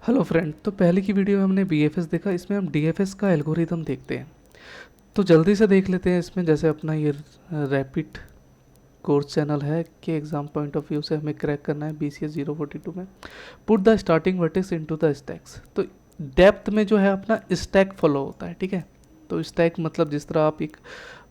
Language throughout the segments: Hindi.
हेलो फ्रेंड, तो पहले की वीडियो में हमने बीएफएस देखा। इसमें हम डीएफएस का एल्गोरिदम देखते हैं। तो जल्दी से देख लेते हैं। इसमें जैसे अपना ये रैपिड कोर्स चैनल है कि एग्जाम पॉइंट ऑफ व्यू से हमें क्रैक करना है BCS 042 में। Put the starting vertex into the stacks. तो डेप्थ में जो है अपना स्टैक फॉलो होता है, ठीक है। तो स्टैक मतलब जिस तरह आप एक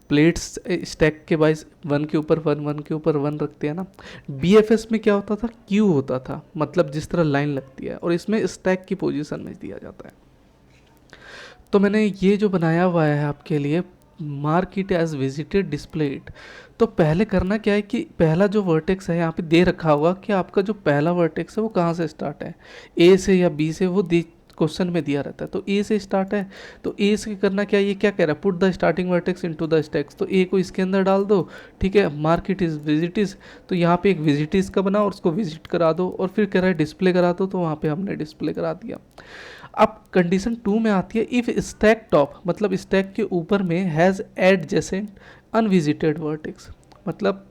प्लेट्स स्टैक के वाइज वन के ऊपर वन, वन के ऊपर वन रखते हैं ना। बीएफएस में क्या होता था, क्यू होता था, मतलब जिस तरह लाइन लगती है, और इसमें स्टैक की पोजीशन में दिया जाता है। तो मैंने ये जो बनाया हुआ है आपके लिए, mark it as visited displayed. तो पहले करना क्या है कि पहला जो वर्टेक्स है यहाँ पे दे रखा होगा कि आपका जो पहला वर्टेक्स है वो कहाँ से स्टार्ट है, ए से या बी से, वो क्वेश्चन में दिया रहता है। तो ए से स्टार्ट है, तो ए से करना क्या है, ये क्या कह रहा है, put the starting vertex into the stacks. तो ए को इसके अंदर डाल दो, ठीक है। मार्क इट इज विजिटिस, तो यहाँ पे एक विजिटिस का बना और उसको विजिट करा दो, और फिर कह रहा है डिस्प्ले करा दो, तो वहाँ पे हमने डिस्प्ले करा दिया। अब कंडीशन 2 में आती है, इफ स्टैक टॉप, मतलब स्टैक के ऊपर में हैज़ एडजेसेंट अनविजिटेड वर्टेक्स, मतलब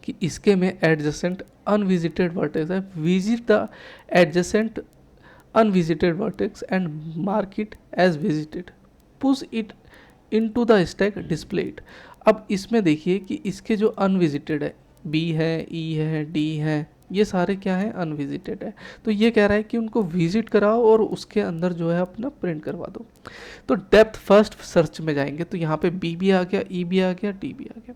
कि इसके में एडजेसेंट अनविजिटेड वर्टेक्स है, visit the adjacent unvisited vertex and mark it as visited, push it into the stack displayed. अब इसमें देखिए कि इसके जो अनविजिटेड है, बी है, ई है, डी है, ये सारे क्या है, अनविजिटेड है। तो ये कह रहा है कि उनको विजिट कराओ और उसके अंदर जो है अपना प्रिंट करवा दो। तो डेप्थ फर्स्ट सर्च में जाएंगे, तो यहाँ पे बी भी आ गया, ई भी आ गया, डी भी आ गया।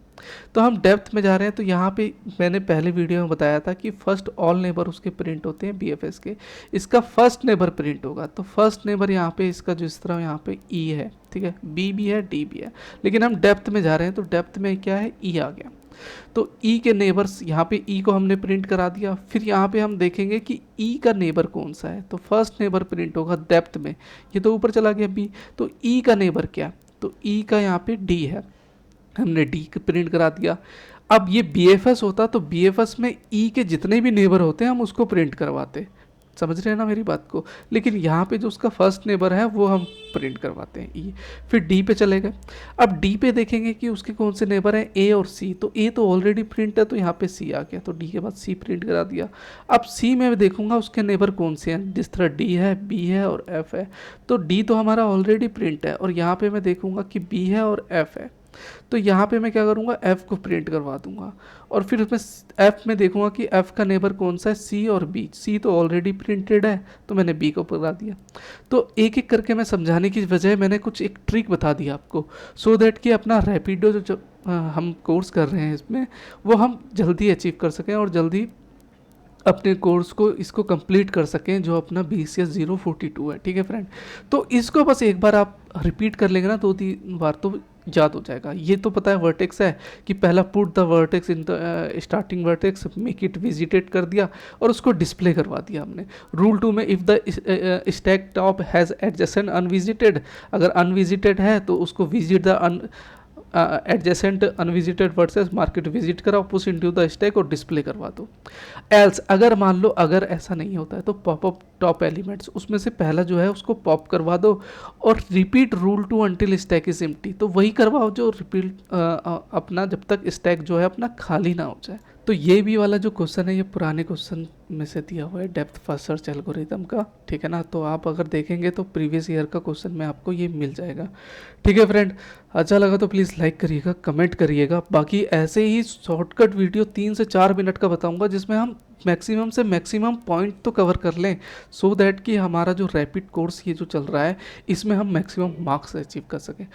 तो हम डेप्थ में जा रहे हैं। तो यहाँ पे मैंने पहले वीडियो में बताया था कि फर्स्ट ऑल नेबर उसके प्रिंट होते हैं बीएफएस के। इसका फर्स्ट नेबर प्रिंट होगा, तो फर्स्ट नेबर यहाँ पे इसका जिस तरह यहाँ पे ई है, ठीक है, बी भी है, डी भी है, लेकिन हम डेप्थ में जा रहे हैं। तो डेप्थ में क्या है, ई आ गया। तो ई के नेबर्स, यहाँ पे ई को हमने प्रिंट करा दिया। फिर यहाँ पे हम देखेंगे कि ई का नेबर कौन सा है, तो फर्स्ट नेबर प्रिंट होगा डेप्थ में। ये तो ऊपर चला गया बी, तो ई का नेबर क्या, तो ई का यहाँ पे डी है, हमने डी प्रिंट करा दिया। अब ये बीएफएस होता तो बीएफएस में ई के जितने भी नेबर होते हैं हम उसको प्रिंट करवाते, समझ रहे हैं ना मेरी बात को। लेकिन यहाँ पे जो उसका फर्स्ट नेबर है वो हम प्रिंट करवाते हैं ई। फिर डी पे चले गए। अब डी पे देखेंगे कि उसके कौन से नेबर हैं, ए और सी। तो ए तो ऑलरेडी प्रिंट है, तो यहाँ पे सी आ गया, तो डी के बाद सी प्रिंट करा दिया। अब सी में देखूंगा उसके नेबर कौन से हैं, जिस तरह डी है, बी है और एफ है। तो डी तो हमारा ऑलरेडी प्रिंट है, और यहाँ पे मैं देखूंगा कि बी है और एफ है। तो यहाँ पे मैं क्या करूँगा, एफ़ को प्रिंट करवा दूंगा, और फिर उसमें एफ़ में देखूंगा कि एफ़ का नेबर कौन सा है, सी और बी। सी तो ऑलरेडी प्रिंटेड है, तो मैंने बी को करा दिया। तो एक एक करके मैं समझाने की बजाय मैंने कुछ एक ट्रिक बता दिया आपको, सो दैट कि अपना रैपिडो जो हम कोर्स कर रहे हैं इसमें, वो हम जल्दी अचीव कर सकें और जल्दी अपने कोर्स को इसको कंप्लीट कर सकें, जो अपना BCS 042 है, ठीक है फ्रेंड। तो इसको बस एक बार आप रिपीट कर लेंगे ना, 2-3 बार, तो याद हो जाएगा। ये तो पता है वर्टेक्स है कि पहला put the vertex in the starting vertex, make it visited कर दिया और उसको डिस्प्ले करवा दिया हमने। रूल 2 में if the stack top has adjacent unvisited, अगर अनविजिटेड है तो उसको visit the adjacent unvisited versus market visit कराओ, पुश इनटू द स्टैक और डिस्प्ले करवा दो। एल्स, अगर मान लो अगर ऐसा नहीं होता है, तो पॉपअप टॉप एलिमेंट्स उसमें से पहला जो है उसको पॉप करवा दो, और repeat rule 2 until stack is empty. तो वही करवाओ जो रिपीट अपना जब तक स्टैक जो है अपना खाली ना हो जाए। तो ये भी वाला जो क्वेश्चन है, ये पुराने क्वेश्चन में से दिया हुआ है डेप्थ फर्स्ट सर्च एल्गोरिथम का, ठीक है ना। तो आप अगर देखेंगे तो प्रीवियस ईयर का क्वेश्चन में आपको ये मिल जाएगा, ठीक है फ्रेंड। अच्छा लगा तो प्लीज़ लाइक करिएगा, कमेंट करिएगा। बाकी ऐसे ही शॉर्टकट वीडियो 3 से 4 मिनट का बताऊंगा, जिसमें हम मैक्सिमम से मैक्सिमम पॉइंट तो कवर कर लें, सो दैट कि हमारा जो रैपिड कोर्स ये जो चल रहा है इसमें हम मैक्सिमम मार्क्स अचीव कर सकें।